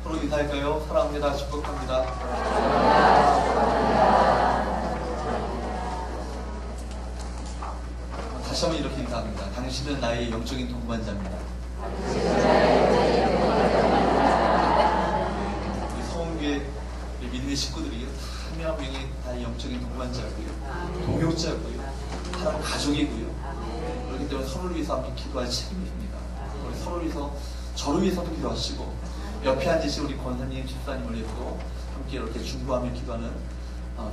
서로 인사할까요? 사랑합니다. 축복합니다. 다시 한번 이렇게 인사합니다. 당신은 나의 영적인 동반자입니다. 우리 서원교회 믿음의 식구들이 한 명 한 명이 나의 영적인 동반자고요, 동역자고요, 사람 가족이고요. 그렇기 때문에 서로를 위해서 함께 기도할 책임이 있습니다. 우리 서로를 위해서, 저를 위해서도 기도하시고 옆에 앉으신 우리 권사님, 집사님을 위해서도 함께 이렇게 중보하며 기도하는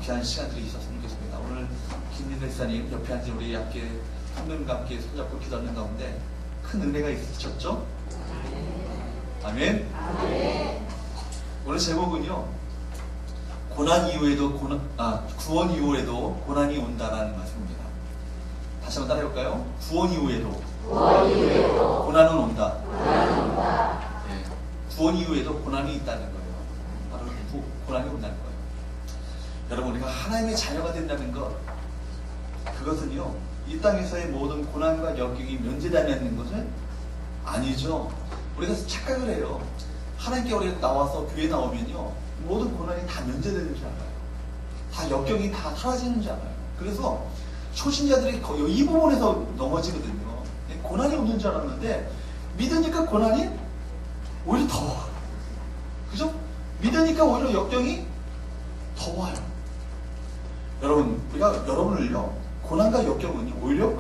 귀한 시간들이 있었으면 좋겠습니다. 오늘 김민대 집사님 옆에 앉은 우리 함께 성도님과 함께 손잡고 기도하는 가운데 큰 은혜가 있으셨죠? 아멘. 오늘 제목은요, 고난 이후에도 구원 이후에도 고난이 온다라는 말씀입니다. 다시 한번 따라해볼까요? 구원 이후에도 고난은 온다. 네, 구원 이후에도 고난이 있다는 거예요. 바로 고난이 온다는 거예요. 여러분, 우리가 하나님의 자녀가 된다는 것, 그것은요, 이 땅에서의 모든 고난과 역경이 면제되는 것은 아니죠. 우리가 착각을 해요. 하나님께 우리가 나와서 교회 나오면요, 모든 고난이 다 면제되는 줄 알아요. 다 역경이 다 사라지는 줄 알아요. 그래서 초신자들이 거의 이 부분에서 넘어지거든요. 고난이 없는 줄 알았는데 믿으니까 고난이 오히려 더 와요. 그죠? 믿으니까 오히려 역경이 더 와요. 여러분, 우리가 여러분을요, 고난과 역경은요, 오히려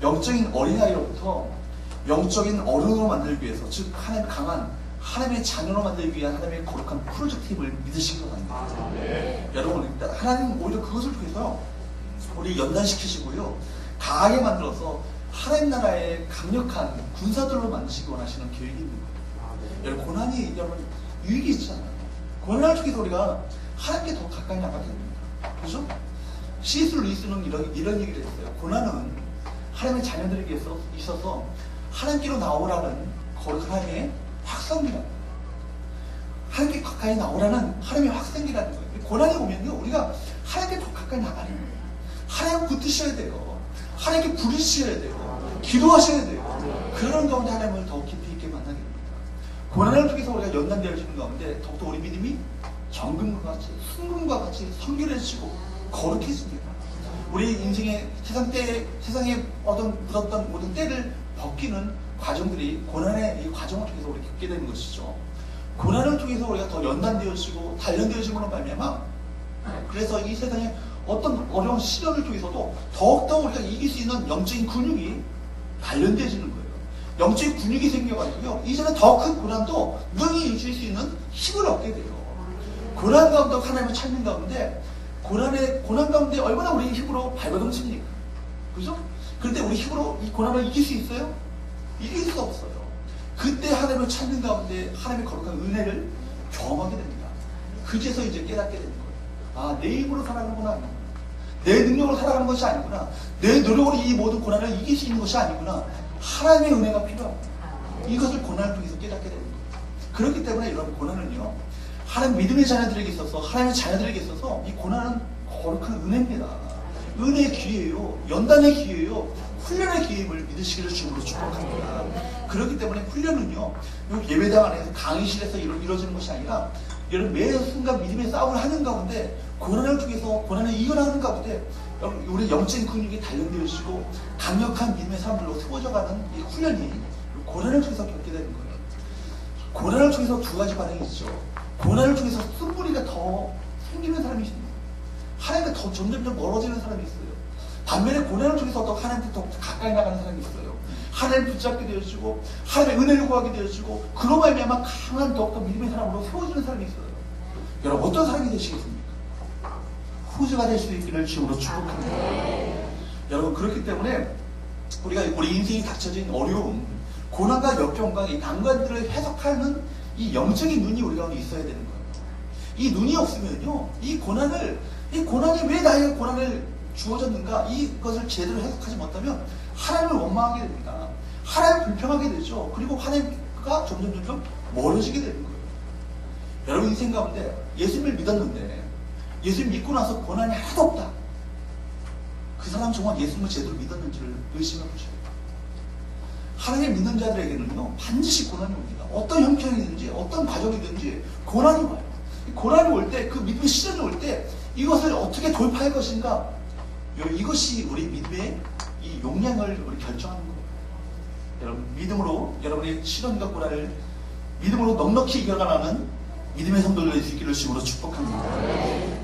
영적인 어린아이로부터 영적인 어른으로 만들기 위해서, 즉 하나님 강한 하나님의 자녀로 만들기 위한 하나님의 거룩한 프로젝트임을 믿으시기 바랍니다. 여러분, 일단 하나님은 오히려 그것을 통해서 우리 연단시키시고요, 강하게 만들어서 하나님 나라의 강력한 군사들로 만드시기 원하시는 계획입니다. 여러분, 고난이 여러분 유익이 있잖아요. 고난을 통해서 우리가 하나님께 더 가까이 나가게 됩니다. 그죠? C.S. 루이스는 이런 얘기를 했어요. 고난은 하나님의 자녀들에게 있어서 하나님께로 나오라는 거룩한 하나님의 확성기라는 거예요. 하나님께 가까이 나오라는 하나님의 확성기라는 거예요. 고난이 오면요, 우리가 하나님께 더 가까이 나가는 거예요. 하나님 붙드셔야 돼요. 하나님께 부르셔야 돼요. 기도하셔야 돼요. 그런 가운데 하나님을 더 깊이 있게 만나게 됩니다. 고난을 통해서 우리가 연단되어지는 가운데 더욱더 우리 믿음이 정금과 같이, 순금과 같이 성결해지고 거룩해집니다. 우리 인생의 세상에 묻었던 모든 때를 벗기는 과정들이 고난의 이 과정을 통해서 우리 겪게 되는 것이죠. 고난을 통해서 우리가 더 연단되어지고 단련되어지고는 말미암아, 그래서 이 세상에 어떤 어려운 시련을 통해서도 더욱더 우리가 이길 수 있는 영적인 근육이 단련되어지는 거예요. 영적인 근육이 생겨가지고요, 이제는 더 큰 고난도 능히 이길 수 있는 힘을 얻게 돼요. 고난 가운데 하나님을 찾는 가운데, 고난 가운데 얼마나 우리 힘으로 발버둥칩니까? 그죠? 그런데 우리 힘으로 이 고난을 이길 수 있어요? 이길 수가 없어요. 그때 하나님을 찾는 가운데 하나님의 거룩한 은혜를 경험하게 됩니다. 그제서 이제 깨닫게 되는 거예요. 아, 내 힘으로 살아가는구나. 내 능력으로 살아가는 것이 아니구나. 내 노력으로 이 모든 고난을 이길 수 있는 것이 아니구나. 하나님의 은혜가 필요합니다. 이것을 고난을 통해서 깨닫게 되는 거예요. 그렇기 때문에 여러분, 고난은요, 하나님 믿음의 자녀들에게 있어서, 하나님의 자녀들에게 있어서 이 고난은 거룩한 은혜입니다. 은혜의 기회예요. 연단의 기회예요. 훈련의 기회임을 믿으시기를 주님으로 축복합니다. 그렇기 때문에 훈련은요, 예배당 안에서 강의실에서 이루어지는 것이 아니라 여러분 매 순간 믿음의 싸움을 하는 가운데, 고난을 통해서 고난을 이겨나가는 가운데 우리 영적인 근육이 단련되어지고 강력한 믿음의 사람들로 세워져가는 이 훈련이 고난을 통해서 겪게 되는 거예요. 고난을 통해서 두 가지 반응이 있죠. 고난을 통해서 쓴뿌리가 더 생기는 사람이 있습니다. 하나님과 더 점점 멀어지는 사람이 있어요. 반면에 고난을 통해서 더 하나님께 더 가까이 나가는 사람이 있어요. 하나님을 붙잡게 되어지고 하나님의 은혜를 구하게 되어지고, 그로 말미암아 강한 더욱더 믿음의 사람으로 세워지는 사람이 있어요. 여러분, 어떤 사람이 되시겠습니까? 후주가 될 수 있기를 주님으로 축복합니다. 여러분, 그렇기 때문에 우리 인생이 닥쳐진 어려움, 고난과 역경과 이 난관들을 해석하는 이 영적인 눈이 우리 가운데 있어야 되는 거예요. 이 눈이 없으면요, 이 고난이 왜 나에게 고난을 주어졌는가, 이것을 제대로 해석하지 못하면 하나님을 원망하게 됩니다. 하나님을 불평하게 되죠. 그리고 하나님과 점점 멀어지게 되는 거예요. 여러분 인생 가운데 예수님을 믿었는데, 예수님 믿고 나서 고난이 하나도 없다. 그 사람 정말 예수님을 제대로 믿었는지를 의심해 보셔야 돼요. 하나님 믿는 자들에게는요, 반드시 고난이 옵니다. 어떤 형편이든지 어떤 과정이든지 고난이 와요. 고난이 올 때, 그 믿음의 시련이 올 때 이것을 어떻게 돌파할 것인가, 이것이 우리 믿음의 이 용량을 우리 결정하는 거예요. 여러분, 믿음으로 여러분의 시련과 고난을 믿음으로 넉넉히 이겨가는 믿음의 성도들 될 수 있기를 주님으로 축복합니다.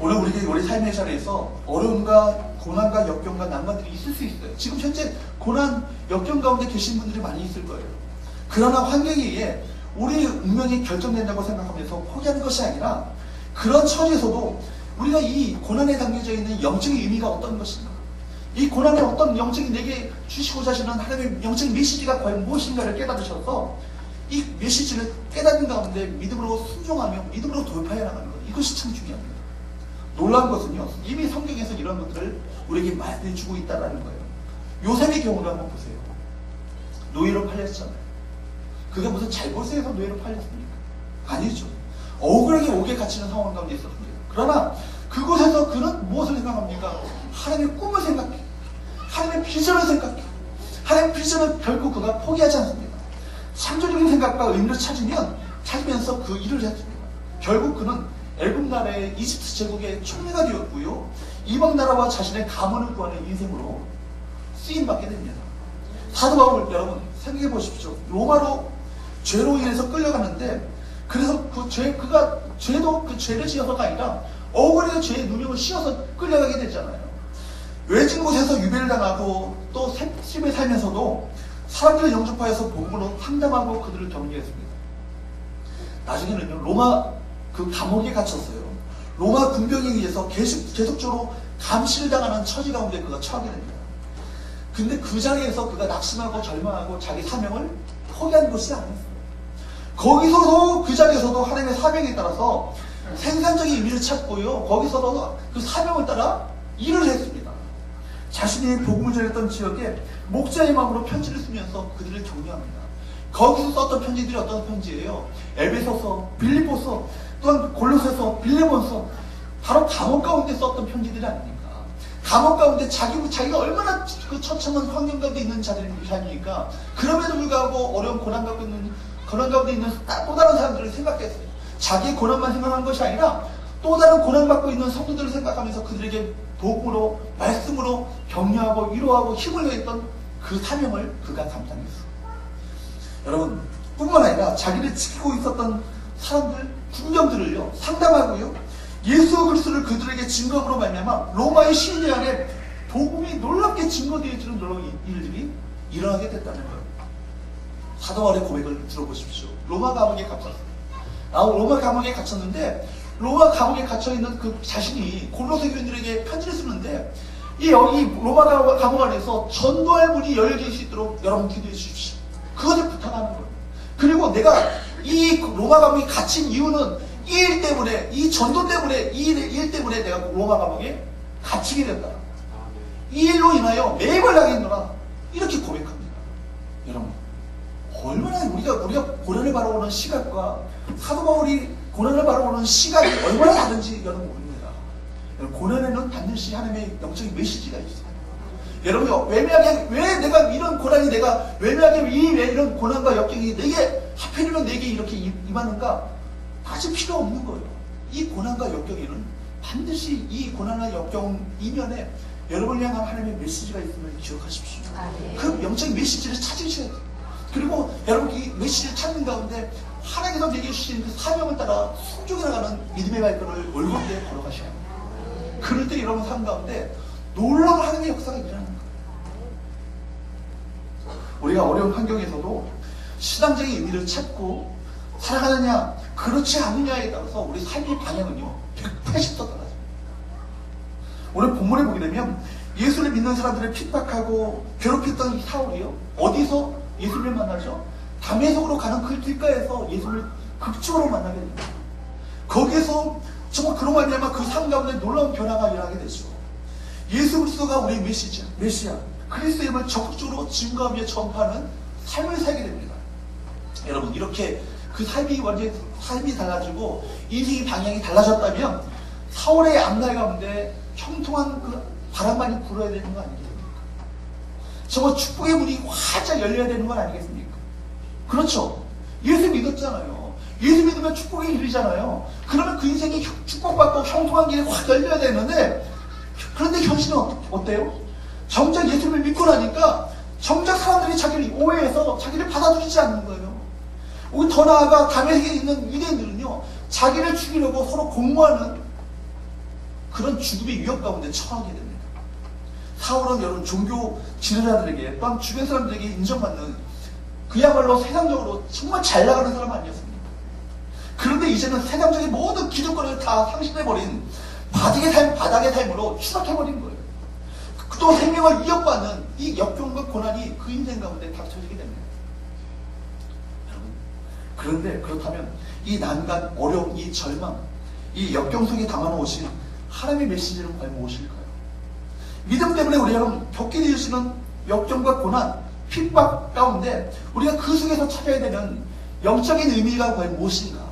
오늘 우리 삶의 자리에서 어려움과 고난과 역경과 난관들이 있을 수 있어요. 지금 현재 고난, 역경 가운데 계신 분들이 많이 있을 거예요. 그러나 환경에 의해 우리의 운명이 결정된다고 생각하면서 포기하는 것이 아니라, 그런 처지에서도 우리가 이 고난에 담겨져 있는 영적인 의미가 어떤 것인가, 이 고난에 어떤 영적인 내게 주시고자 하시는 하나님의 영적인 메시지가 과연 무엇인가를 깨닫으셔서 이 메시지를 깨닫는 가운데 믿음으로 순종하며 믿음으로 돌파해 나가는 것, 이것이 참 중요합니다. 놀라운 것은요, 이미 성경에서 이런 것들을 우리에게 말해주고 있다는 거예요. 요셉의 경우를 한번 보세요. 노예로 팔렸잖아요. 그게 무슨 잘못을 해서 노예로 팔렸습니까? 아니죠. 억울하게 옥에 갇히는 상황 가운데 있었습니다. 그러나 그곳에서 그는 무엇을 생각합니까? 하나님의 꿈을 생각해, 하나님의 비전을 생각해. 하나님의 비전을 결국 그가 포기하지 않습니다. 창조적인 생각과 의미를 찾으면서 그 일을 했습니다. 결국 그는 애굽 나라의 이집트 제국의 총리가 되었고요, 이방 나라와 자신의 가문을 구하는 인생으로 쓰임받게 됩니다. 사도 바울, 여러분 생각해 보십시오. 로마로 죄로 인해서 끌려가는데, 그래서 그가 죄도 그 죄를 지어서가 아니라 억울하게 죄의 누명을 씌워서 끌려가게 되잖아요. 외진 곳에서 유배를 당하고 또 셋집에 살면서도 사람들을 영접하여서 복음으로 상담하고 그들을 격려했습니다. 나중에는요, 로마 그 감옥에 갇혔어요. 로마 군병에 의해서 계속적으로 감시를 당하는 처지 가운데 그가 처하게 됩니다. 근데 그 자리에서 그가 낙심하고 절망하고 자기 사명을 포기한 것이 아니었어요. 거기서도, 그 자리에서도 하나님의 사명에 따라서 생산적인 의미를 찾고요, 거기서도 그 사명을 따라 일을 했습니다. 자신이 복음을 전했던 지역에 목자의 마음으로 편지를 쓰면서 그들을 격려합니다. 거기서 썼던 편지들이 어떤 편지예요? 에베소서, 빌립보서, 또한 골로새서, 빌레몬서, 바로 감옥 가운데 썼던 편지들이 아닙니까? 감옥 가운데 자기가 얼마나 그 처참한 환경 가운데 있는 자들입니까? 그럼에도 불구하고 어려운 고난 가운데 있는 또 다른 사람들을 생각했어요. 자기의 고난만 생각한 것이 아니라 또 다른 고난받고 있는 성도들을 생각하면서 그들에게 복음으로, 말씀으로 격려하고 위로하고 힘을 내었던 그 사명을 그가 감당했어요. 여러분, 뿐만 아니라 자기를 지키고 있었던 사람들, 군병들을요, 상담하고요, 예수 그리스도를 그들에게 증거로 말미암아 로마의 시대 안에 복음이 놀랍게 증거되어지는 놀라운 일들이 일어나게 됐다는 거예요. 사도 바울의 고백을 들어보십시오. 로마 감옥에 갇혔어요. 로마 감옥에 갇혔는데, 로마 감옥에 갇혀있는 그 자신이 골로새 교인들에게 편지를 쓰는데, 여기 로마 감옥 안에서 전도할 문이 열릴 수 있도록 여러분 기도해 주십시오. 그것을 부탁하는 거예요. 그리고 내가 이 로마 감옥에 갇힌 이유는 이 일 때문에, 이 전도 때문에, 이 일 때문에 내가 로마 감옥에 갇히게 된다. 이 일로 인하여 매임을 당했노라. 이렇게 고백합니다. 여러분, 얼마나 우리가 고난을 바라보는 시각과 사도 바울이 고난을 바라보는 시각이 얼마나 다른지 여러분 모릅니다. 고난에는 반드시 하나님의 영적인 메시지가 있어요. 여러분, 외면하게 왜 내가 이런 고난이 내가 외면하게 왜 이런 고난과 역경이 내게 하필이면 내게 이렇게 임하는가? 다시 필요 없는 거예요. 이 고난과 역경에는 반드시 이 고난과 역경 이면에 여러분을 향한 하나님의 메시지가 있음을 기억하십시오. 그 영적인 메시지를 찾으셔야 돼요. 그리고 여러분 이 메시지를 찾는 가운데 하나님께서 내게 주신 그 사명을 따라 순종해 나가는 믿음의 발걸음을 올곧게 걸어가셔야 합니다. 그럴 때 여러분 삶 가운데 놀라운 하나님의 역사가 일어나는 거예요. 우리가 어려운 환경에서도 신앙적인 의미를 찾고 살아가느냐 그렇지 않느냐에 따라서 우리 삶의 방향은요 180도 달라집니다. 오늘 본문에 보게 되면 예수를 믿는 사람들을 핍박하고 괴롭혔던 사울이요, 어디서 예수를 만나죠? 다메섹으로 가는 그 길가에서 예수를 극적으로 만나게 됩니다. 거기에서 정말 그런 말이야마 그 삶 가운데 놀라운 변화가 일어나게 되죠. 예수 그리스도가 우리의 메시아 그리스도의 힘을 적극적으로 증거하며 전파하는 삶을 살게 됩니다. 여러분, 이렇게 그 삶이 달라지고 인생의 방향이 달라졌다면 사울의 앞날 가운데 형통한 그 바람만이 불어야 되는 거 아니겠습니까? 정말 축복의 문이 활짝 열려야 되는 건 아니겠습니까? 그렇죠. 예수 믿었잖아요. 예수 믿으면 축복의 길이잖아요. 그러면 그 인생이 축복받고 형통한 길이 확 열려야 되는데, 그런데 현실은 어때요? 정작 예수를 믿고 나니까 정작 사람들이 자기를 오해해서 자기를 받아주지 않는 거예요. 우리 더 나아가 다메섹에 있는 유대인들은요, 자기를 죽이려고 서로 공모하는 그런 죽음의 위협 가운데 처하게 됩니다. 사울은 여러분 종교 지도자들에게 또한 주변 사람들에게 인정받는 그야말로 세상적으로 정말 잘 나가는 사람 아니었습니까? 그런데 이제는 세상적인 모든 기득권을 다 상실해버린 바닥의 삶으로 추락해버린 거예요. 또 생명을 위협받는 이 역경과 고난이 그 인생 가운데 닥쳐지게 됩니다. 여러분, 그런데 그렇다면 이 난간, 어려움, 이 절망, 이 역경 속에 담아놓으신 하나님의 메시지는 과연 무엇일까요? 믿음 때문에 우리 여러분 겪게 되시는 역경과 고난, 핍박 가운데 우리가 그 속에서 찾아야 되는 영적인 의미가 과연 무엇인가?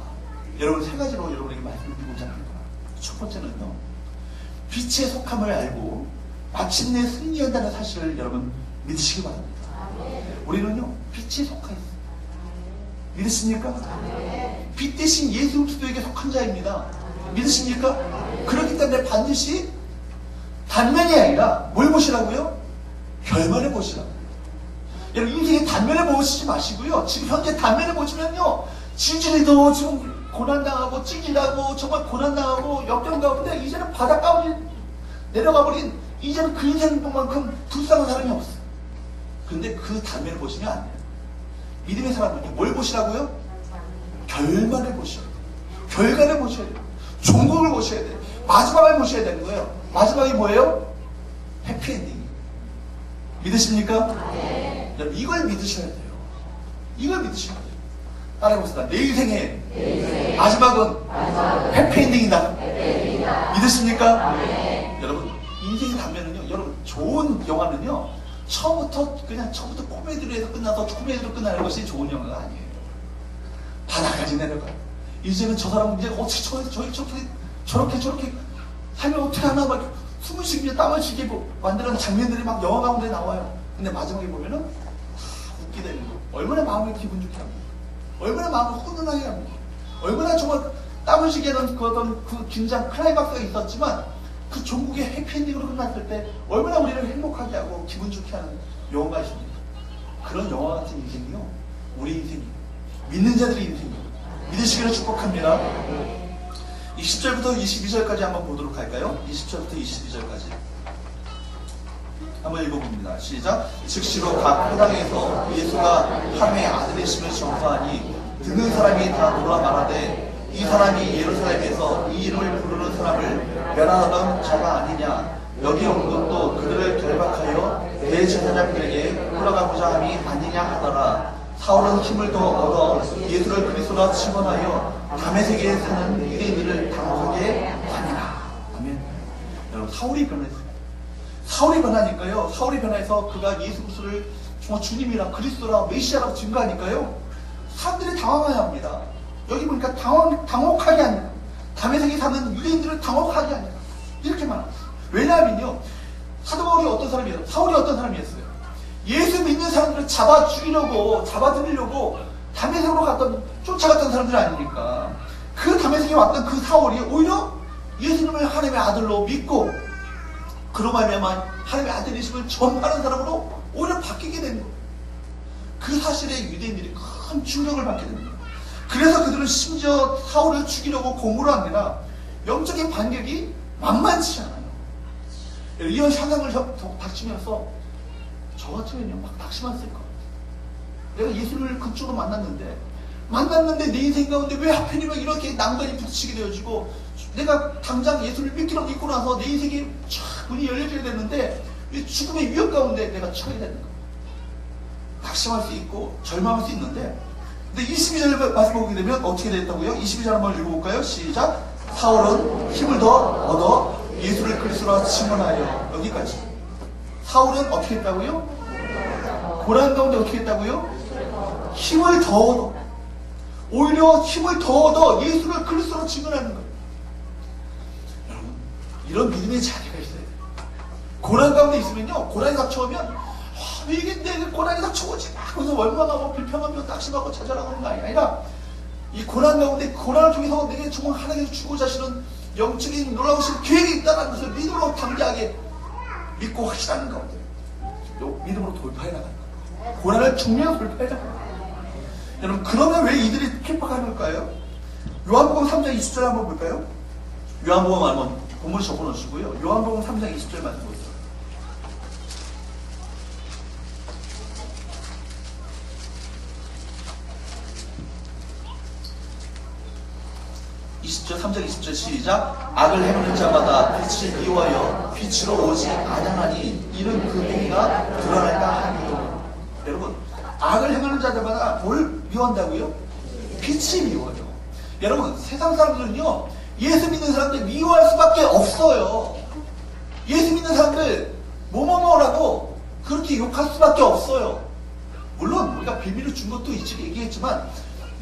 여러분 세 가지로 여러분에게 말씀드리고자 합니다. 첫 번째는요, 빛의 속함을 알고 마침내 승리한다는 사실을 여러분 믿으시기 바랍니다. 우리는요 빛에 속하 있습니다. 믿으십니까? 빛 대신 예수 그리스도에게 속한 자입니다. 믿으십니까? 그렇기 때문에 반드시 단면이 아니라 뭘 보시라고요? 결말을 보시라고요. 여러분 인생의 단면을 보시지 마시고요, 지금 현재 단면을 보시면요, 지질이도 지금 고난당하고 찌질하고 정말 고난당하고 역경 가운데 이제는 바닥 가운데 내려가버린, 이제는 그 인생만큼 불쌍한 사람이 없어요. 그런데 그 단면을 보시면 안 돼요. 믿음의 사람은요 뭘 보시라고요? 결말을 보셔야 돼요. 결과를 보셔야 돼요. 종국을 보셔야 돼요. 마지막을 보셔야 되는 거예요. 마지막이 뭐예요? 해피엔딩. 믿으십니까? 여러분 이걸 믿으셔야 돼요. 이걸 믿으셔야 돼요. 따라해봅시다. 내 인생의 마지막은 해피엔딩이다. 믿으십니까? 여러분 인생의 단면은요, 여러분 좋은 영화는요 처음부터 코미디로 해서 끝나서 코미디로 끝나는 것이 좋은 영화가 아니에요. 바닥까지 내려가요. 이제는 저 사람은 이제 어떻게 저렇게 살면 어떻게 하나 막 숨을 쉬게 땀을 쉬게 만드는 장면들이 막 영화 가운데 나와요. 근데 마지막에 보면은 웃게 되는 거예요. 얼마나 마음을 기분 좋게 합니까? 얼마나 마음을 훈훈하게 합니까? 얼마나 정말 땀을 쉬게 하는 그 긴장 클라이막스가 있었지만 그 종국의 해피엔딩으로 끝났을 때 얼마나 우리를 행복하게 하고 기분 좋게 하는 영화가 있습니다. 그런 영화 같은 인생이요, 우리 인생이요, 믿는 자들의 인생이요. 믿으시기를 축복합니다. 이 10절부터 22절까지 한번 보도록 할까요? 20절부터 22절까지 한번 읽어봅니다. 시작. 즉시로 각 회당에서 예수가 하나님의 아들이심을 전파하니 듣는 사람이 다 돌아 말하되, 이 사람이 예루살렘에서 이 이름을 부르는 사람을 멸하던 자가 아니냐, 여기 온 것도 그들을 결박하여 대제사장들에게 끌어가고자 함이 아니냐 하더라. 사울은 힘을 더 얻어 예수를 그리스도라 증언하여 다메섹에 사는 유대인들을 당하게 하니라. 아멘. 여러분 사울이 변했어요. 사울이 변하니까요, 사울이 변해서 그가 예수 그리스도를 정말 주님이라 그리스도라 메시아라고 증거하니까요, 사람들이 당황해야 합니다. 여기 보니까 당혹하게 아니라, 다메섹에 사는 유대인들을 당혹하게 아니라, 이렇게 말합니다. 왜냐하면요, 사도 바울이 어떤 사람이었어요? 사울이 어떤 사람이었어요? 예수 믿는 사람들을 잡아 죽이려고, 잡아들이려고 다메섹으로 쫓아갔던 사람들 아닙니까? 그 다메섹에 왔던 그 사울이 오히려 예수님을 하나님의 아들로 믿고, 그로 말미암아 하나님의 아들이심을 전하는 사람으로 오히려 바뀌게 된 거예요. 그 사실에 유대인들이 큰 충격을 받게 됩니다. 그래서 그들은 심지어 사울을 죽이려고 공모를 합니다. 영적인 반격이 만만치 않아요. 이런 상황을 닥치면서 저 같으면요 막 낙심했을 것 같아요. 내가 예수를 그쪽으로 만났는데 내 인생 가운데 왜 하필이면 이렇게 난관이 부딪히게 되어지고, 내가 당장 예수를 믿고 나서 내 인생이 쫙 문이 열려져야 되는데 이 죽음의 위협 가운데 내가 처하게 되는 거예요. 낙심할 수 있고 절망할 수 있는데, 근데 22절 말씀 보게 되면 어떻게 됐다고요? 22절 한번 읽어볼까요? 시작. 사울은 힘을 더 얻어 예수를 그리스도라 증언하여. 여기까지. 사울은 어떻게 했다고요? 고난 가운데 어떻게 했다고요? 힘을 더 얻어. 오히려 힘을 더 얻어 예수를 그리스도로 증언하는 거예요. 여러분, 이런 믿음의 자리가 있어야 돼요. 고난 가운데 있으면요, 고난이 닥쳐오면 이게 내 고난에서 죽어지 막 그래서 원망하고 불평하며 낙심하고 좌절하고 하는 거 아니라 이 고난 가운데 고난을 통해서 내게 정말 하나님께서 주고자 하시는 영적인 놀라우신 계획이 있다는 것을 믿음으로 담대하게 믿고 확신하는 가운데 믿음으로 돌파해 나가는 거예요. 고난을 중요한 돌파해 나가는 거예요. 여러분, 그러면 왜 이들이 핍박하는 걸까요? 요한복음 3장 20절 한번 볼까요? 요한복음 한번 본문 적어놓으시고요. 요한복음 3장 20절 말씀 보세요. 20절, 3장 20절 시작. 악을 행하는 자마다 빛을 미워하여 빛으로 오지 아니하니 이는 그 행위가 드러날까 하니요. 여러분, 악을 행하는 자들마다 뭘 미워한다고요? 빛이 미워요. 여러분, 세상 사람들은요, 예수 믿는 사람들 미워할 수밖에 없어요. 예수 믿는 사람들 뭐뭐뭐라고 그렇게 욕할 수밖에 없어요. 물론 우리가 비밀을 준 것도 얘기했지만,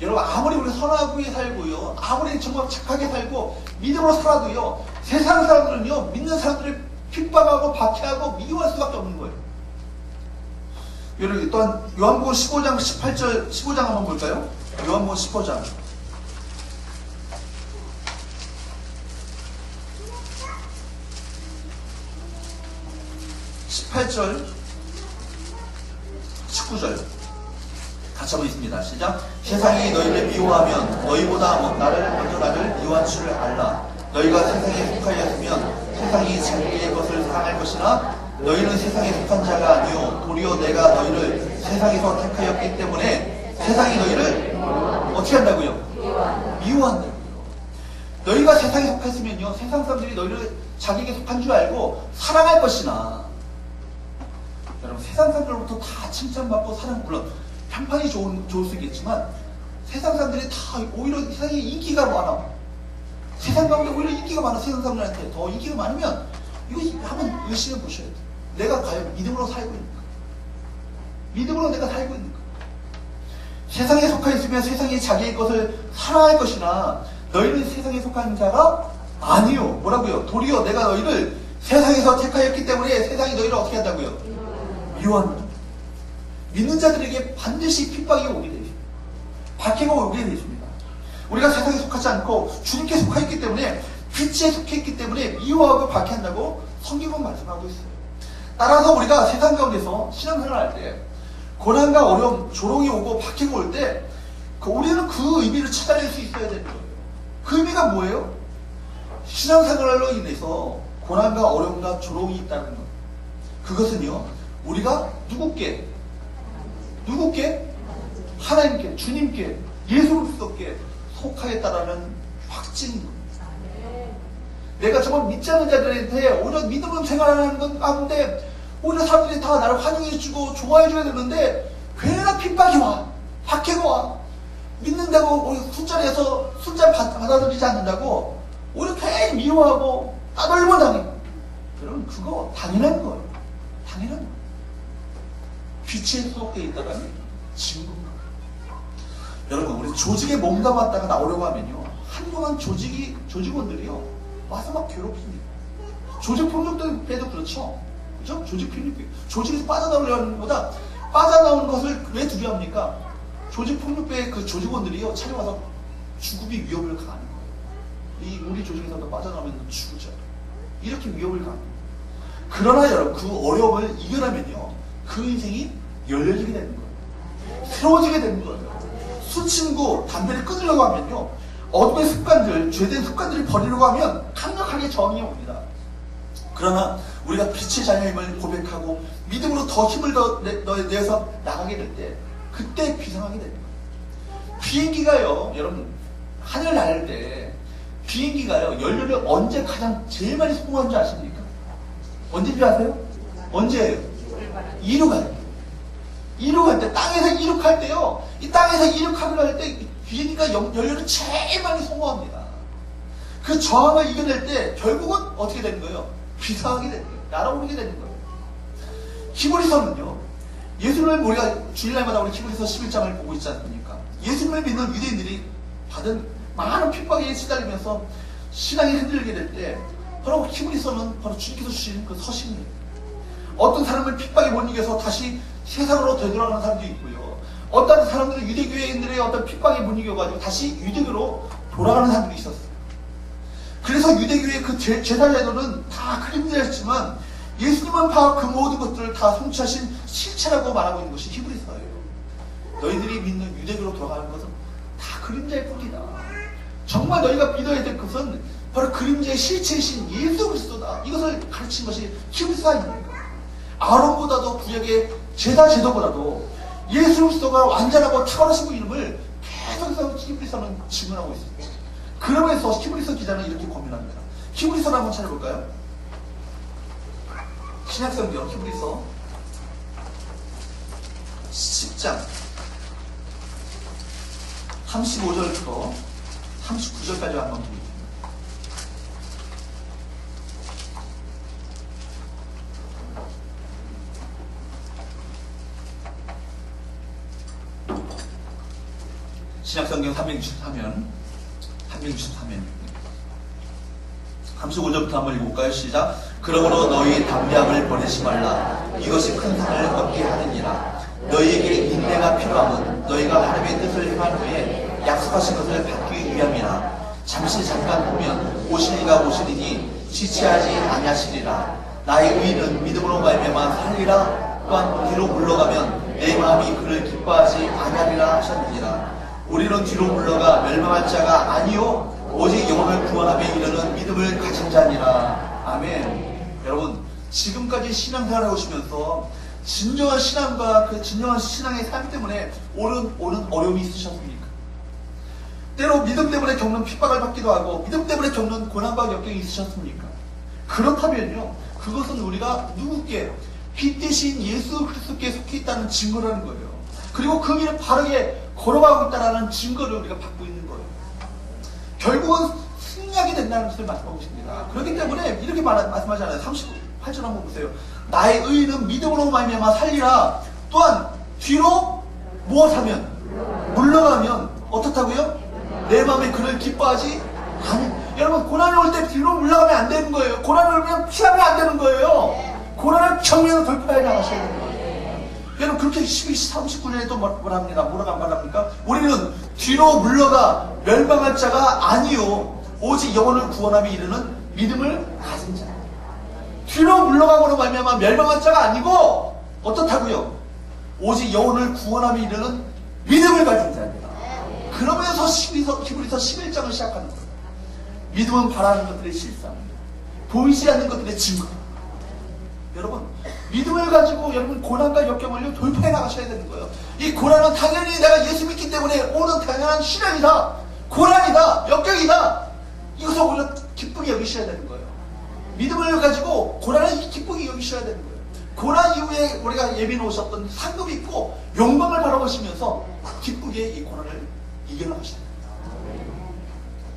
여러분, 아무리 우리가 선하게 살고요, 아무리 정말 착하게 살고 믿음으로 살아도요, 세상 사람들은요, 믿는 사람들을 핍박하고 박해하고 미워할 수밖에 없는 거예요. 여러분, 또한 요한복음 15장 18절 15장 한번 볼까요? 요한복음 15장 18절 19절 같이 한번 있습니다. 시작. 세상이 너희를 미워하면 너희보다 먼저 나를 미워한 줄을 알라. 너희가 세상에 속하였으면 세상이 자기의 것을 사랑할 것이나 너희는 세상에 속한 자가 아니요 도리어 내가 너희를 세상에서 택하였기 때문에 세상이 너희를 어떻게 한다고요? 미워한다고요. 너희가 세상에 속했으면요, 세상 사람들이 너희를 자기에게 속한 줄 알고 사랑할 것이나, 여러분, 세상 사람들로부터 다 칭찬받고 사랑, 물론 평판이 좋을 수 있겠지만 세상 사람들이 다 오히려 세상에 인기가 많아. 세상 가운데 오히려 인기가 많아. 세상 사람들한테 더 인기가 많으면 이거 한번 의심해 보셔야 돼요. 내가 과연 믿음으로 살고 있는가? 믿음으로 내가 살고 있는가? 세상에 속하 있으면 세상이 자기의 것을 사랑할 것이나 너희는 세상에 속한 자가 아니요. 뭐라고요? 도리어 내가 너희를 세상에서 택하였기 때문에 세상이 너희를 어떻게 한다고요? 미워한다. 믿는 자들에게 반드시 핍박이 오게 되십니다. 박해가 오게 되십니다. 우리가 세상에 속하지 않고 주님께 속하였기 때문에, 빛에 속했기 때문에 미워하고 박해한다고 성경은 말씀하고 있어요. 따라서 우리가 세상 가운데서 신앙생활을 할 때 고난과 어려움, 조롱이 오고 박해가 올 때 우리는 그 의미를 찾아낼 수 있어야 되는 거예요. 그 의미가 뭐예요? 신앙생활로 인해서 고난과 어려움과 조롱이 있다는 것. 그것은요, 우리가 누구께? 하나님께, 주님께, 예수 그리스도께 속하였다라는 확증인 겁니다. 내가 정말 믿지 않는 자들한테 오히려 믿음으로 생활하는 것 가운데 오히려 사람들이 다 나를 환영해주고 좋아해줘야 되는데 괜한 핍박이 와, 박해가 와. 믿는다고 술자리에서 술잔 받아들이지 않는다고 오히려 괜히 미워하고 따돌림을 당해. 여러분, 그거 당연한 거예요. 당연한 거예요. 빛에 소속되어 있다는 증거입니다. 여러분, 우리 조직에 몸담았다가 나오려고 하면요, 한동안 조직원들이요, 와서 막 괴롭힙니다. 조직 폭력 때도 그렇죠. 그죠? 조직 폭력. 조직에서 빠져나오려는 것보다 빠져나오는 것을 왜 두려워합니까? 조직 폭력배의 그 조직원들이요, 찾아와서 죽음의 위협을 가하는 거예요. 우리 조직에서 빠져나오면 죽으죠. 이렇게 위협을 가하는 거예요. 그러나 여러분, 그 어려움을 이겨내면요, 그 인생이 열려지게 되는 거예요. 새로워지게 되는 거예요. 술, 친구, 담배를 끊으려고 하면요, 어둠의 습관들, 죄된 습관들을 버리려고 하면 강력하게 저항이 옵니다. 그러나 우리가 빛의 자녀임을 고백하고 믿음으로 더 힘을 내서 나가게 될 때, 그때 비상하게 됩니다. 비행기가요, 여러분, 하늘 날 때 비행기가요, 연료를 언제 제일 많이 소모하는 줄 아십니까? 언제인 줄 아세요? 언제예요? 이륙할 때. 이륙할 때, 땅에서 이륙할 때요, 이 땅에서 이륙하기로 할 때 비행기가 연료를 제일 많이 소모합니다. 그 저항을 이겨낼 때 결국은 어떻게 되는 거예요? 비상하게 되는 거예요. 날아오르게 되는 거예요. 히브리서는요, 예수님을 우리가 주일날마다 우리 히브리서 11장을 보고 있지 않습니까? 예수님을 믿는 유대인들이 받은 많은 핍박에 시달리면서 신앙이 흔들리게 될 때, 바로 히브리서는 바로 주님께서 주신 그 서신이에요. 어떤 사람을 핍박에 못 이겨서 다시 세상으로 되돌아가는 사람도 있고요. 어떤 사람들은 유대교인들의 어떤 핍박에 못 이겨가지고 다시 유대교로 돌아가는 사람들이 있었어요. 그래서 유대교의 그 제사제도는 다 그림자였지만 예수님은 바로 그 모든 것들을 다 성취하신 실체라고 말하고 있는 것이 히브리서예요. 너희들이 믿는 유대교로 돌아가는 것은 다 그림자일 뿐이다. 정말 너희가 믿어야 될 것은 바로 그림자의 실체이신 예수 그리스도다. 이것을 가르친 것이 히브리서입니다. 아론보다도 구약의 제사 제도보다도 예수 그리스도가 완전하고 탁월하신 분 이름을 계속해서 히브리서는 증언하고 있습니다. 그러면서 히브리서 기자는 이렇게 고민합니다. 히브리서를 한번 찾아볼까요? 신약성경 히브리서 10장 35절부터 39절까지 한번 보겠습니다. 신약성경 363면 35절부터 한번 읽어볼까요? 시작. 그러므로 너희 담대함을 버리지 말라. 이것이 큰 상을 얻게 하느니라. 너희에게 인내가 필요함은 너희가 하나님의 뜻을 행한 후에 약속하신 것을 받기 위함이라. 잠깐 보면 오시리가 오시리니 지체하지 아니하시리라. 나의 의인은 믿음으로 말미암아 살리라. 또한 뒤로 물러가면 내 마음이 그를 기뻐하지 아니하리라 하셨느니라. 우리는 뒤로 물러가 멸망할 자가 아니요 오직 영혼을 구원하며 이르는 믿음을 가진 자니라. 아멘. 여러분, 지금까지 신앙생활을 오시면서 진정한 신앙과 그 진정한 신앙의 삶 때문에 오는 어려움이 있으셨습니까? 때로 믿음 때문에 겪는 핍박을 받기도 하고 믿음 때문에 겪는 고난과 역경이 있으셨습니까? 그렇다면요, 그것은 우리가 누구께? 빛 대신 예수 그리스도께 속해 있다는 증거라는 거예요. 그리고 그 길을 바르게 걸어가고 있다는 증거를 우리가 받고 있는 거예요. 결국은 승리하게 된다는 것을 말씀하고 있습니다. 그렇기 때문에 이렇게 말씀하잖아요. 38절 한번 보세요. 나의 의인은 믿음으로 말미암아 살리라. 또한 뒤로 무엇하면? 물러가면 어떻다고요? 내 마음에 그를 기뻐하지 않은. 여러분, 고난이 올 때 뒤로 물러가면 안 되는 거예요. 고난을 오면 피하면 안 되는 거예요. 고난을 정면으로 돌파해 나가셔야 되는 거예요. 여러분, 그렇게 12, 39년에 또 뭐라고 말합니까? 우리는 뒤로 물러가 멸망할 자가 아니요 오직 영혼을 구원하며 이르는 믿음을 가진 자. 뒤로 물러가고로 말미암아 멸망할 자가 아니고 어떻다고요? 오직 영혼을 구원하며 이르는 믿음을 가진 자입니다. 그러면서 히브리서 11장을 시작하는 거예요. 믿음은 바라는 것들의 실상, 보이지 않는 것들의 증거. 여러분, 믿음을 가지고 여러분 고난과 역경을 돌파해 나가셔야 되는 거예요. 이 고난은 당연히 내가 예수 믿기 때문에 오는 당연한 시련이다, 고난이다, 역경이다. 이것을 오히려 기쁘게 여기셔야 되는 거예요. 믿음을 가지고 고난을 기쁘게 여기셔야 되는 거예요. 고난 이후에 우리가 예비해 오셨던 상급이 있고 영광을 바라보시면서 기쁘게 이 고난을 이겨나가셔야 됩니다.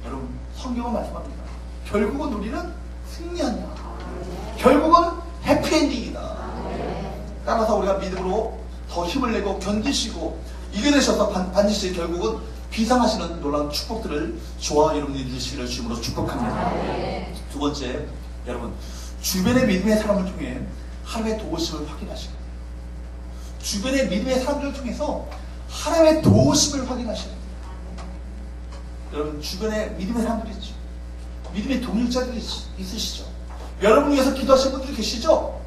여러분, 성경은 말씀합니다. 결국은 우리는 승리한다. 결국은 해피엔딩이다. 따라서 우리가 믿음으로 더 힘을 내고 견디시고 이겨내셔서 반드시 결국은 비상하시는 놀라운 축복들을 저와 여러분이 누리시기를 주님으로 축복합니다. 두 번째, 여러분, 주변의 믿음의 사람을 통해 하나님의 도우심을 확인하시고, 주변의 믿음의 사람들을 통해서 하나님의 도우심을 확인하셔야 돼요. 여러분, 주변에 믿음의 사람들이 있죠. 믿음의 동역자들이 있으시죠. 여러분 위해서 기도하시는 분들이 계시죠?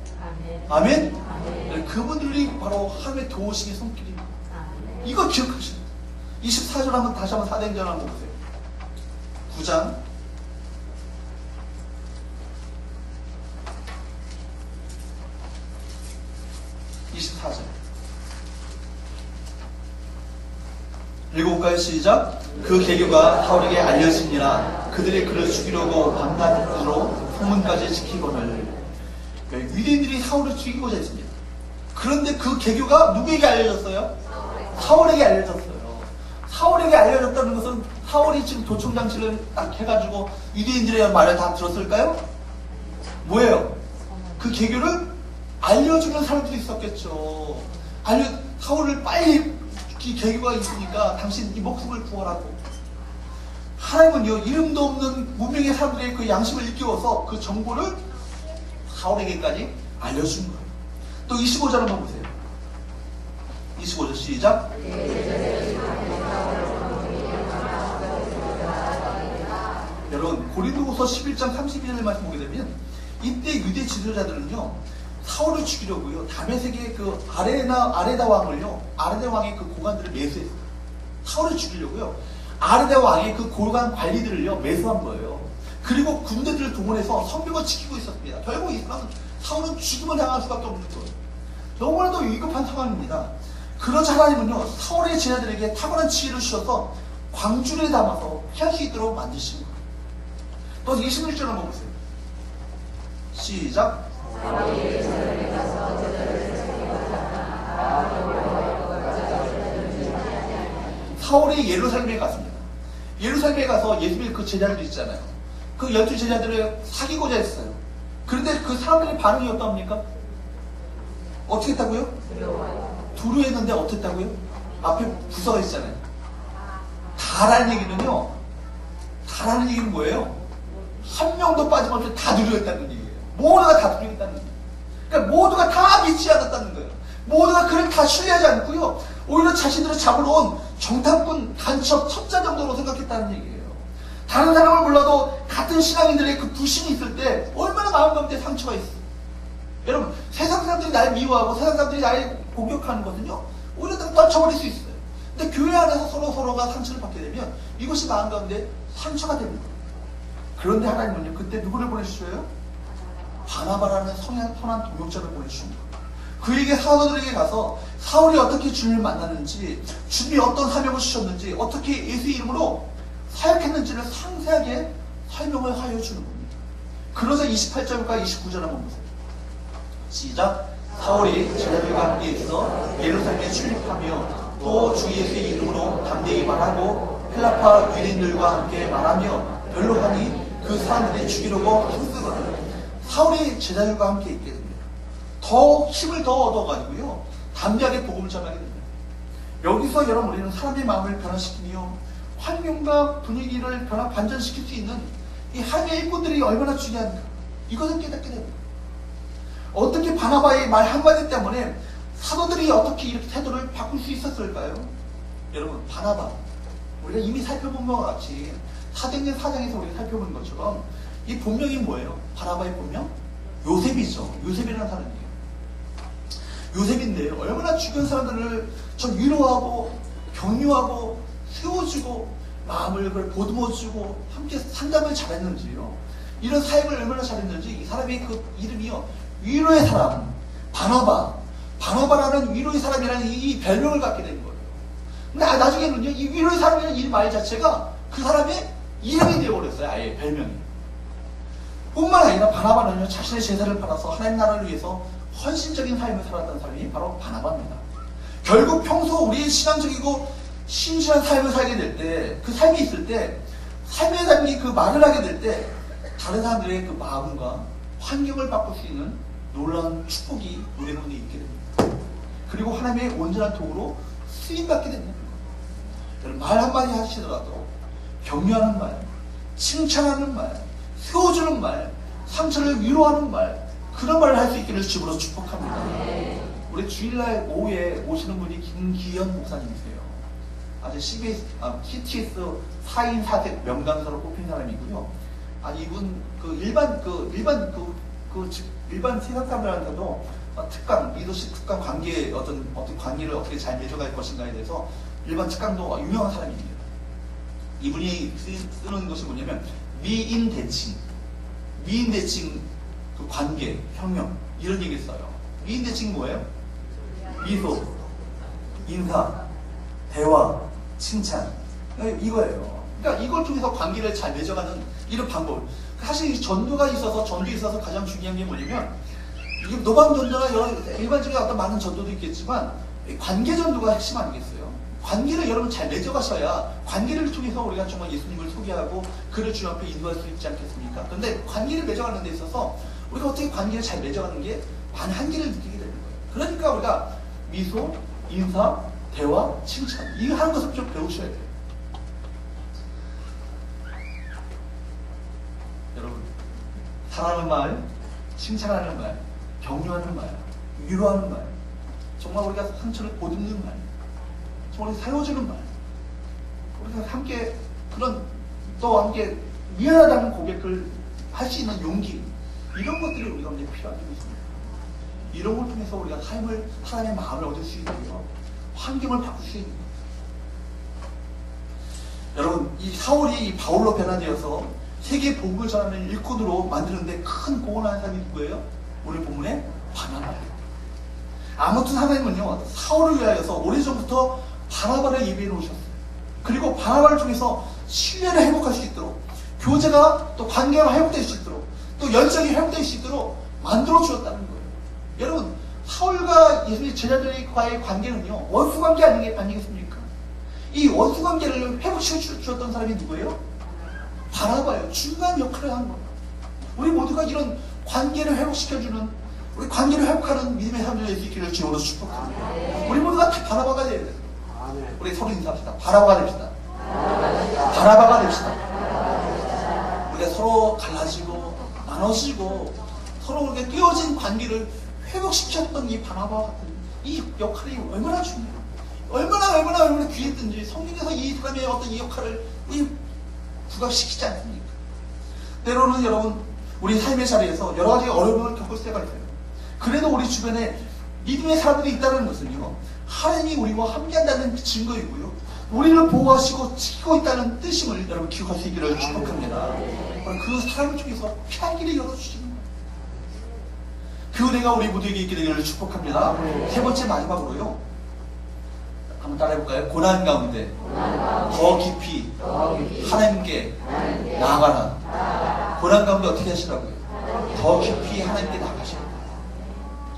아멘? 아멘. 그분들이 바로 하나님의 도우심의 손길입니다. 이거 기억하셔야 돼요. 24절 다시 한번 사도행전 한번 보세요. 9장 24절 읽어볼까요? 시작. 그 계교가 사울에게 알려지니라. 그들이 그를 죽이려고 밤낮으로 소문까지 지키거늘. 유대인들이 사울을 죽이고자 했습니다. 그런데 그 계교가 누구에게 알려졌어요? 사울에게 알려졌어요. 사울에게 알려졌다는 것은 사울이 지금 도청장치를 딱 해가지고 유대인들의 말을 다 들었을까요? 뭐예요? 그 계교를 알려주는 사람들이 있었겠죠. 사울을 빨리 이 계교가 있으니까 당신 이 목숨을 구하라고. 하나님은요, 이름도 없는 무명의 사람들의 그 양심을 일깨워서 그 정보를 사울에게까지 알려준 거예요. 또 25절 한번 보세요. 25절 시작. 여러분 고린도후서 11장 32절 말씀 보게 되면 이때 유대 지도자들은요 사울을 죽이려고요 다메섹의 그 아레다 왕의 그 고관들을 매수했어요. 사울을 죽이려고요 아레다 왕의 그 고관 관리들을요 매수한 거예요. 그리고 군대들을 동원해서 성벽을 지키고 있었습니다. 결국 이 사울은 죽음을 당할 수밖에 없는 거예요. 너무나도 위급한 상황입니다. 그러자 하나님은요 사울의 제자들에게 탁월한 지혜를 주셔서 광주를 담아서 피할 수 있도록 만드신 거예요. 또 26절 한번 보세요. 시작. 사울이 예루살렘에 갔습니다. 예루살렘에 가서 예수님의 그 제자들 있잖아요. 그 12제자들을 사귀고자 했어요. 그런데 그 사람들의 반응이 어떠합니까? 어떻게 했다고요? 두려워했는데 어떻게 했다고요? 앞에 부서가 있잖아요. 다라는 얘기는요. 다라는 얘기는 뭐예요? 한 명도 빠짐없이 다 두려워했다는 얘기예요. 모두가 다 두려워했다는 얘기예요. 그러니까 모두가 다 믿지 않았다는 거예요. 모두가 그를 다 신뢰하지 않고요. 오히려 자신들을 잡으러 온 정탐꾼 간첩 첩자 정도로 생각했다는 얘기예요. 다른 사람을 몰라도 같은 신앙인들의 그 불신이 있을 때 얼마나 마음 가운데 상처가 있어요. 여러분 세상 사람들이 날 미워하고 세상 사람들이 날 공격하는 것은요 오히려 떨쳐버릴 수 있어요. 근데 교회 안에서 서로가 상처를 받게 되면 이것이 마음 가운데 상처가 됩니다. 그런데 하나님은요 그때 누구를 보내주셔요? 바나바라는 선한 동역자를 보내주십니다. 그에게 사도들에게 가서 사울이 어떻게 주님을 만났는지, 주님이 어떤 사명을 주셨는지, 어떻게 예수의 이름으로 사역했는지를 상세하게 설명을 하여 주는 겁니다. 그러자 28절과 29절 한번 보세요. 시작. 사울이 제자들과 함께 있어 예루살렘에 출입하며 또 주 예수의 이름으로 담대히 말하고 헬라파 유대인들과 함께 말하며 변론하니 그 사람들이 죽이려고 힘쓰거든. 사울이 제자들과 함께 있게 됩니다. 더 힘을 더 얻어가지고요 담대하게 복음을 전하게 됩니다. 여기서 여러분 우리는 사람의 마음을 변화시키며 환경과 분위기를 반전시킬 수 있는 이 하나님의 일꾼들이 얼마나 중요한가 이것을 깨닫게 됩니다. 어떻게 바나바의 말 한마디 때문에 사도들이 어떻게 이렇게 태도를 바꿀 수 있었을까요? 여러분 바나바 우리가 이미 살펴본 것과 같이 사도행전 4장에서 우리가 살펴본 것처럼 이 본명이 뭐예요? 바나바의 본명? 요셉이죠. 요셉이라는 사람이에요. 요셉인데 얼마나 주변 사람들을 좀 위로하고 격려하고 세워주고 마음을 보듬어주고 함께 상담을 잘했는지요. 이런 사역을 얼마나 잘했는지 이 사람의 그 이름이요 위로의 사람 바나바라는 위로의 사람이라는 이 별명을 갖게 된 거예요. 근데 나중에는요 이 위로의 사람이라는 이 말 자체가 그 사람의 이름이 되어버렸어요. 아예 별명이. 뿐만 아니라 바나바는요 자신의 제사를 받아서 하나님 나라를 위해서 헌신적인 삶을 살았던 사람이 바로 바나바입니다. 결국 평소 우리의 신앙적이고 신실한 삶을 살게 될 때, 그 삶이 있을 때, 삶에 담긴 그 말을 하게 될 때 다른 사람들의 그 마음과 환경을 바꿀 수 있는 놀라운 축복이 우리 가운데 있게 됩니다. 그리고 하나님의 온전한 도구로 쓰임받게 됩니다. 여러분 말 한마디 하시더라도 격려하는 말, 칭찬하는 말, 세워주는 말, 상처를 위로하는 말 그런 말을 할 수 있기를 주으로 축복합니다. 우리 주일날 오후에 오시는 분이 김기현 목사님이세요. 아주 TTS 4인 4색 명강사로 뽑힌 사람이고요. 아니 이분 일반 세상 사람들한테도 특강, 리더십 특강 관계 어떤 관계를 어떻게 잘 맺어갈 것인가에 대해서 일반 특강도 유명한 사람입니다. 이분이 쓰는 것이 뭐냐면 미인 대칭 그 관계, 혁명 이런 얘기를 써요. 미인 대칭이 뭐예요? 미소, 인사, 대화, 칭찬 이거예요. 그러니까 이걸 통해서 관계를 잘 맺어가는 이런 방법. 사실 이 전도에 있어서 가장 중요한 게 뭐냐면 이게 노방 전도나 일반적인 어떤 많은 전도도 있겠지만 관계 전도가 핵심 아니겠어요? 관계를 여러분 잘 맺어가셔야 관계를 통해서 우리가 정말 예수님을 소개하고 그를 주 앞에 인도할 수 있지 않겠습니까? 그런데 관계를 맺어가는 데 있어서 우리가 어떻게 관계를 잘 맺어가는 게 많은 한계를 느끼게 되는 거예요. 그러니까 우리가 미소, 인사, 대화, 칭찬 이거 하는 것을 좀 배우셔야 돼요. 여러분 사랑하는 말, 칭찬하는 말, 격려하는 말, 위로하는 말 정말 우리가 상처를 보듬는 말, 정말 세워주는 말, 우리가 함께 그런 또 함께 미안하다는 고백을 할 수 있는 용기, 이런 것들이 우리가 이제 필요하게 있습니다. 이런 걸 통해서 우리가 사람의 마음을 얻을 수 있고요, 환경을 바꿀 수 있는 거예요. 여러분, 이 사울이 이 바울로 변화되어서 세계 복음을 전하는 일꾼으로 만드는데 큰 공헌하는 사람이 누구예요? 오늘 본문에 바나바예요. 아무튼 하나님은요, 사울을 위하여서 오래전부터 바나바를 예비해 놓으셨어요. 그리고 바나바를 통해서 신뢰를 회복할 수 있도록, 교제가 또 관계가 회복될 수 있도록, 또 열정이 회복될 수 있도록 만들어 주었다는 거예요. 여러분, 사울과 예수님의 제자들과의 관계는요, 원수 관계 아니겠습니까? 이 원수 관계를 회복시켜 주었던 사람이 누구예요? 바나바예요. 중간 역할을 한 거예요. 우리 모두가 이런 관계를 회복시켜주는, 우리 관계를 회복하는 믿음의 삶을 낼 수 있기를 주님으로 축복합니다. 우리 모두가 다 바나바가 되어야 돼요. 우리 서로 인사합시다. 바나바가 됩시다. 바나바가 됩시다. 우리가 서로 갈라지고 나눠지고 서로 그렇게 띄어진 관계를 회복시켰던 이 바나바와 같은 이 역할이 얼마나 중요해요. 얼마나 귀했든지 성경에서 이 사람의 어떤 이 역할을 부각시키지 않습니까? 때로는 여러분, 우리 삶의 자리에서 여러 가지 어려움을 겪을 때가 있어요. 그래도 우리 주변에 믿음의 사람들이 있다는 것은요, 하나님이 우리와 함께한다는 증거이고요, 우리를 보호하시고 지키고 있다는 뜻임을 여러분 기억할 수 있기를 축복합니다. 그 사람 중에서 피한길을 열어주시는 거예요. 그 은혜가 우리 모두에게 있기를 축복합니다. 세 번째 마지막으로요, 한번 따라해볼까요? 고난 가운데 더 깊이 하나님께 나아가라. 고난 가운데 어떻게 하시라고요? 더 깊이 하나님께 나아가시라.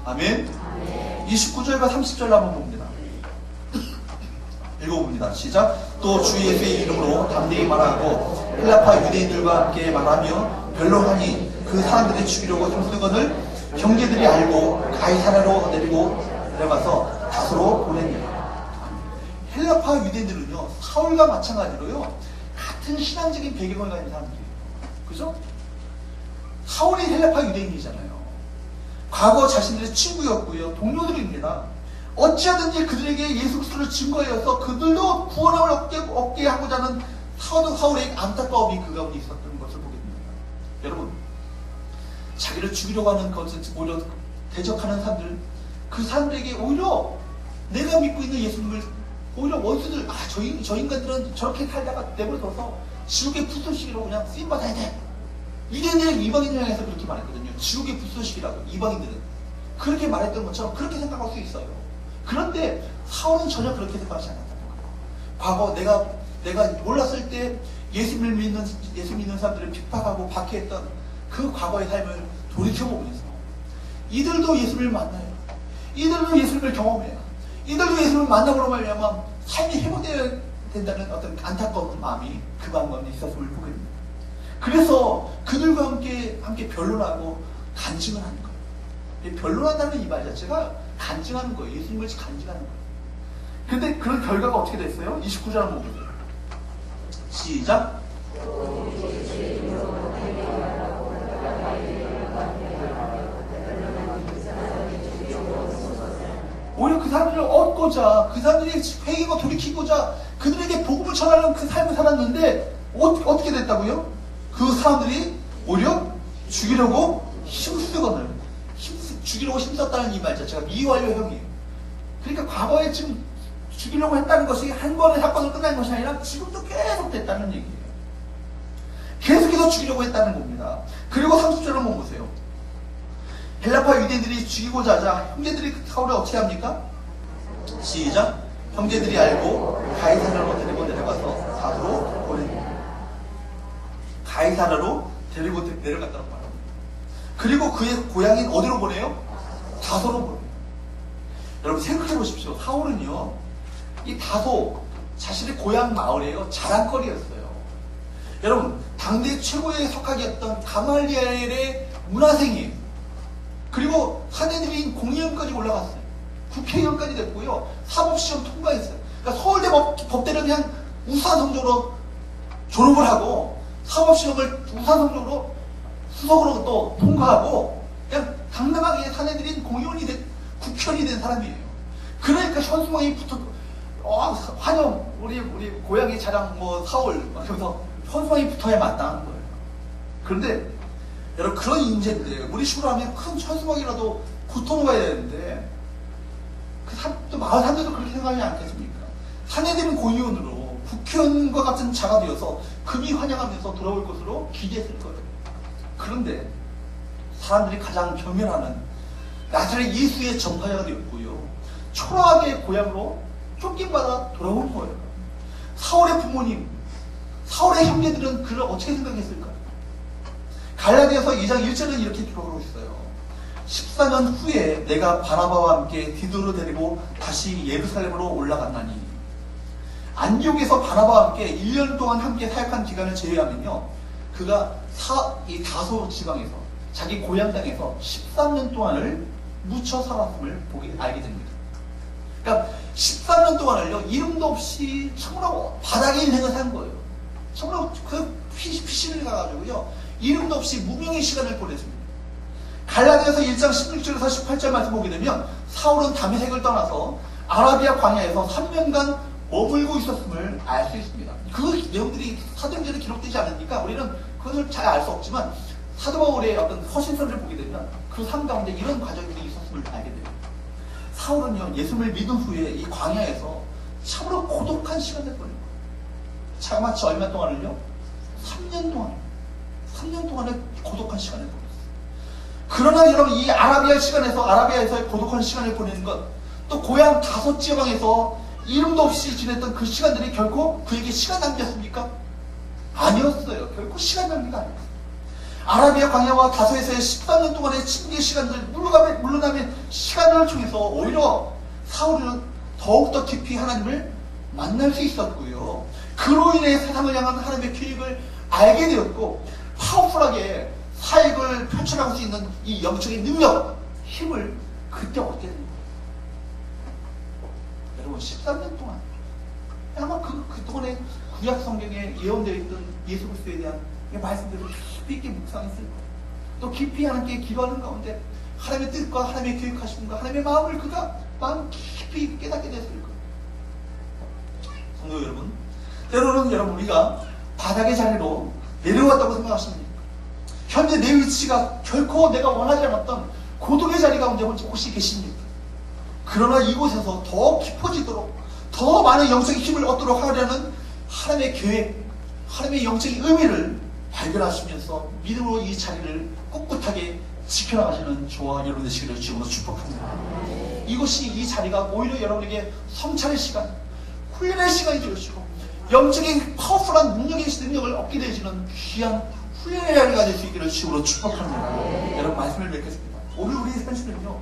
아멘. 29절과 30절 한번 봅니다. 읽어봅니다. 시작. 또 주 예수의 이름으로 담대히 말하고 헬라파 유대인들과 함께 말하며 변론하니 그 사람들이 죽이려고 힘쓰건을 형제들이 알고 가이사랴로 내려가서 다소로 보냅니다. 헬라파 유대인들은요, 사울과 마찬가지로요, 같은 신앙적인 배경을 가진 사람들이에요. 그죠? 사울이 헬라파 유대인이잖아요. 과거 자신들의 친구였고요, 동료들입니다. 어찌하든지 그들에게 예수 그리스도를 증거하여서 그들도 구원함을 얻게 하고자 하는 사울의 안타까움이 그 가운데 있었던 것을 보게 됩니다. 여러분, 자기를 죽이려고 하는 것을 오히려 대적하는 사람들, 그 사람들에게 오히려 내가 믿고 있는 예수님을 오히려 원수들, 저 인간들은 저렇게 살다가 내버려둬서 지옥의 부서시기로 그냥 쓰임받아야 돼. 이대인들은 이방인을 향해서 그렇게 말했거든요. 지옥의 부서시기라고. 이방인들은 그렇게 말했던 것처럼 그렇게 생각할 수 있어요. 그런데 사울은 전혀 그렇게 생각하지 않았다는 거예요. 과거 내가 몰랐을 때 예수 믿는 사람들을 핍박하고 박해했던 그 과거의 삶을 돌이켜보면서 이들도 예수를 만나요. 이들도 예수를 경험해요. 이들도 예수를 만나보로 말미암아 삶이 회복되어야 된다는 어떤 안타까운 마음이 그 마음에 있었음을 보게 됩니다. 그래서 그들과 함께 변론하고 간증을 하는 거예요. 변론한다는 이 말 자체가 간증하는 거예요. 예수님을 간증하는 거예요. 근데 그런 결과가 어떻게 됐어요? 29절 한번 보세요. 시작. 오히려 그 사람들을 얻고자, 그 사람들이 회개고 돌이키고자 그들에게 복음을 전하는 그 삶을 살았는데 어떻게 됐다고요? 그 사람들이 오히려 죽이려고 힘썼다는 이 말 자체가 미완료형이에요. 그러니까 과거에 지금 죽이려고 했다는 것이 한 번의 사건으로 끝난 것이 아니라 지금도 계속 됐다는 얘기예요. 계속해서 죽이려고 했다는 겁니다. 그리고 30절을 한번 보세요. 헬라파 유대인들이 죽이고자 하자 형제들이 사울을 어떻게 합니까? 시작. 형제들이 알고 가이사랴로 데리고 내려가서 다소로 보냅니다. 가이사랴로 데리고 내려갔다고 말합니다. 그리고 그의 고향인 어디로 보내요? 다소로 보내요. 여러분 생각해 보십시오. 사울은요, 이 다소 자신의 고향 마을이에요. 자랑거리였어요. 여러분, 당대 최고의 석학이었던 가말리엘의 문화생이에요. 그리고 사내들인 공의원까지 올라갔어요. 국회의원까지 됐고요. 사법시험 통과했어요. 그러니까 서울대 법대를 그냥 우수성적으로 졸업을 하고 사법시험을 우수성적으로 수석으로 또 통과하고 그냥 당당하게 사내들인 공의원이 된, 국회의원이 된 사람이에요. 그러니까 현수막이 붙어, 환영, 우리 고향의 자랑, 사월, 그러면서 현수막이 붙어야 마땅한 거예요. 그런데, 여러분, 그런 인재인데, 우리 식으로 하면 큰 현수막이라도 붙어놓아야 되는데, 또 마을 사람들도 그렇게 생각하지 않겠습니까? 사내들은 고위원으로 국회의원과 같은 자가 되어서 금이 환영하면서 돌아올 것으로 기대했을 거예요. 그런데, 사람들이 가장 경멸하는 나사렛 예수의 전파자가 되었고요. 초라하게 고향으로 쫓김받아 돌아온 거예요. 사울의 부모님, 사울의 형제들은 그를 어떻게 생각했을까요? 갈라디아서 2장 1절은 이렇게 기록하고 있어요. 14년 후에 내가 바나바와 함께 디도를 데리고 다시 예루살렘으로 올라갔나니 안디옥에서 바나바와 함께 1년 동안 함께 사역한 기간을 제외하면요, 그가 이 다소 지방에서 자기 고향 땅에서 13년 동안을 묻혀 살았음을 알게 됩니다. 그러니까 13년 동안을요, 이름도 없이 정말 바닥의 인생을 산 거예요. 정말 그 피신을 가가지고요, 이름도 없이 무명의 시간을 보냈습니다. 갈라디아서 1장 16절에서 18절 말씀 보게 되면 사울은 다메섹을 떠나서 아라비아 광야에서 3년간 머물고 있었음을 알 수 있습니다. 그 내용들이 사도행전에 기록되지 않으니까 우리는 그것을 잘 알 수 없지만 사도 바울의 어떤 허신설을 보게 되면 그 삶 가운데 이런 과정들이 있었음을 알게 돼요. 사울은요, 예수를 믿은 후에 이 광야에서 참으로 고독한 시간을 보낸 거예요. 자그마치 얼마 동안을요? 3년 동안의 고독한 시간을 보냈어요. 그러나 여러분, 이 아라비아에서의 고독한 시간을 보내는 것, 또 고향 다섯 지방에서 이름도 없이 지냈던 그 시간들이 결코 그에게 시간 낭비였습니까? 아니었어요. 결코 시간 낭비가 아니었어요. 아라비아 광야와 다소에서의 13년 동안의 침례 시간들, 물러남의 시간을 통해서 오히려 사울은 더욱더 깊이 하나님을 만날 수 있었고요. 그로 인해 세상을 향한 하나님의 계획을 알게 되었고, 파워풀하게 사역을 펼쳐나갈 수 있는 이 영적인 능력, 힘을 그때 얻게 됩니다. 여러분, 13년 동안 아마 그동안에 구약 성경에 예언되어 있던 예수 그리스도에 대한 말씀들을 깊이 있게 묵상했을 거예요. 또 깊이 하나님께 기도하는 가운데 하나님의 뜻과 하나님의 계획하심과 하나님의 마음을 그가 마음 깊이 깨닫게 됐을 거예요. 성도 여러분, 때로는 여러분, 우리가 바닥의 자리로 내려왔다고 생각하십니까? 현재 내 위치가 결코 내가 원하지 않았던 고독의 자리 가운데 혹시 계십니까? 그러나 이곳에서 더 깊어지도록, 더 많은 영적인 힘을 얻도록 하려는 하나님의 계획, 하나님의 영적인 의미를 발견하시면서 믿음으로 이 자리를 꿋꿋하게 지켜나가시는 저와 여러분 되시기를 주님으로 축복합니다. 이곳이, 이 자리가 오히려 여러분에게 성찰의 시간, 훈련의 시간이 되어주시고 영적인 파워풀한 능력을 얻게 되시는 귀한 훈련의 자리가 될 수 있기를 주님으로 축복합니다. 여러분, 말씀을 맺겠습니다. 오늘 우리의 현실은요,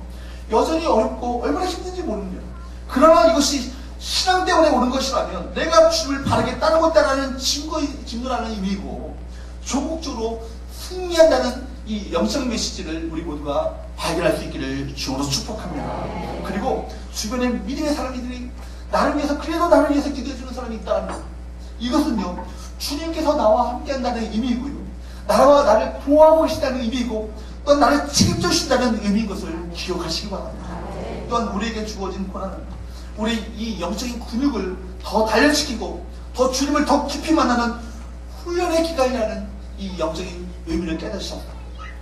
여전히 어렵고 얼마나 힘든지 모릅니다. 그러나 이것이 신앙 때문에 오는 것이라면 내가 주를 바르게 따르고 있다는 증거라는 의미이고, 조국적으로 승리한다는 이 영적 메시지를 우리 모두가 발견할 수 있기를 주님으로 축복합니다. 그리고 주변에 믿음의 사람들이 나를 위해서, 그래도 나를 위해서 기도해주는 사람이 있다면 이것은요, 주님께서 나와 함께한다는 의미이고요, 나를 보호하고 계시다는 의미이고, 또한 나를 책임져 주신다는 의미인 것을 기억하시기 바랍니다. 또한 우리에게 주어진 고난은 우리 이 영적인 근육을 더 단련시키고 더 주님을 더 깊이 만나는 훈련의 기간이라는 이 영적인 의미를 깨닫으셔서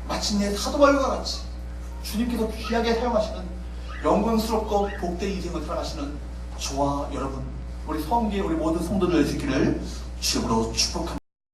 마침내 사도 바울과 같이 주님께서 귀하게 사용하시는 영광스럽고 복된 인생을 살아가시는 저와 여러분, 우리 성교회 우리 모든 성도들 되시기를 주님으로 축복합니다.